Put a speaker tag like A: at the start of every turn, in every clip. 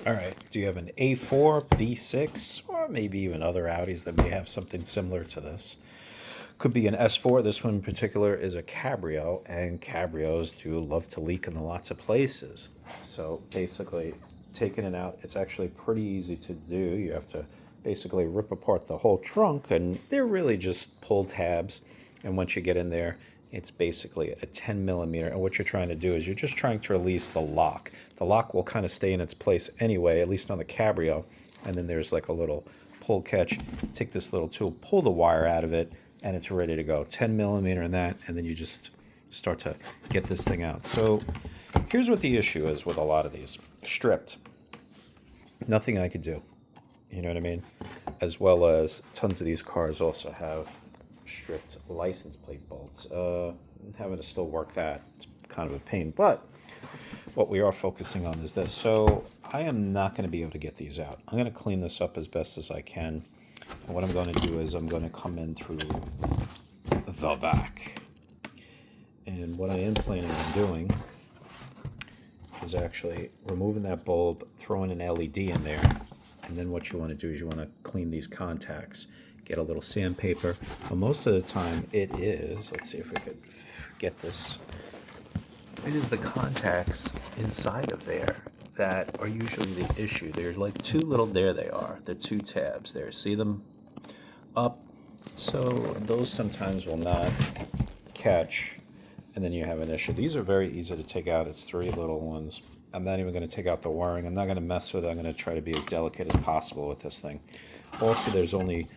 A: All right, do you have an A4, B6, or maybe even other Audis that may have something similar to this? Could be an S4. This one in particular is a Cabrio, and Cabrios do love to leak in lots of places. So basically, taking it out, it's actually pretty easy to do. You have to basically rip apart the whole trunk, and they're really just pull tabs. And once you get in there, it's basically a 10 millimeter. And what you're trying to do is you're just trying to release the lock. The lock will kind of stay in its place anyway, at least on the Cabrio. And then there's like a little pull catch. Take this little tool, pull the wire out of it, and it's ready to go. 10 millimeter in that, and then you just start to get this thing out. So here's what the issue is with a lot of these. Stripped. Nothing I could do. You know what I mean? As well as tons of these cars also have stripped license plate bolts. Having to still work that, it's kind of a pain. But what we are focusing on is this. So I am not going to be able to get these out. I'm going to clean this up as best as I can. And what I'm going to do is I'm going to come in through the back. And what I am planning on doing is actually removing that bulb, throwing an LED in there. And then what you want to do is you want to clean these contacts. Get a little sandpaper. But most of the time it is, let's see if we could get this, it is the contacts inside of there that are usually the issue. There's like two little, there they are, the two tabs there. See them up? So those sometimes will not catch, and then you have an issue. These are very easy to take out. It's three little ones. I'm not even going to take out the wiring. I'm not going to mess with it. I'm going to try to be as delicate as possible with this thing. Also, there's only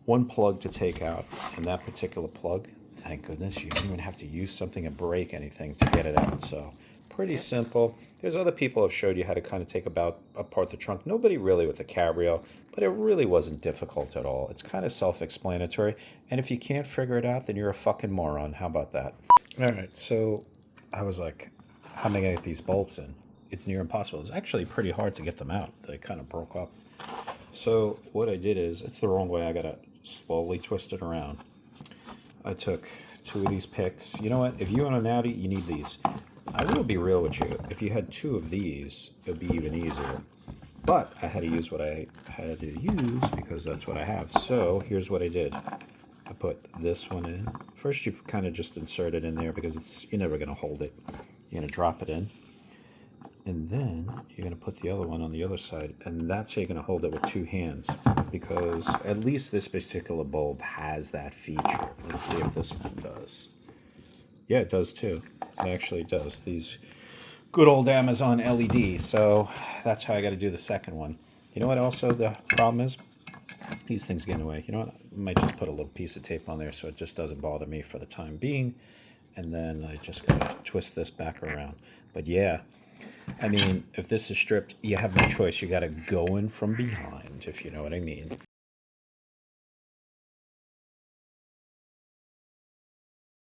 A: one plug to take out, and that particular plug, thank goodness, you don't even have to use something to break anything to get it out. So pretty simple. There's other people have showed you how to kind of take apart the trunk. Nobody really with the Cabrio, but it really wasn't difficult at all. It's kind of self-explanatory, and if you can't figure it out, then you're a fucking moron. How about that? All right, so I was like, how am I going to get these bulbs in? It's near impossible. It's actually pretty hard to get them out. They kind of broke up. So what I did is, it's the wrong way. I got to slowly twist it around. I took two of these picks. You know what? If you own an Audi, you need these. I will be real with you. If you had two of these, it would be even easier. But I had to use what I had to use because that's what I have. So here's what I did. I put this one in. First, you kind of just insert it in there because you're never going to hold it. You're going to drop it in. And then you're going to put the other one on the other side. And that's how you're going to hold it with two hands. Because at least this particular bulb has that feature. Let's see if this one does. Yeah, it does too. It actually does. These good old Amazon LED. So that's how I got to do the second one. You know what also the problem is? These things get in the way. You know what? I might just put a little piece of tape on there so it just doesn't bother me for the time being. And then I just got to twist this back around. But yeah, I mean, if this is stripped, you have no choice. You got to go in from behind, if you know what I mean.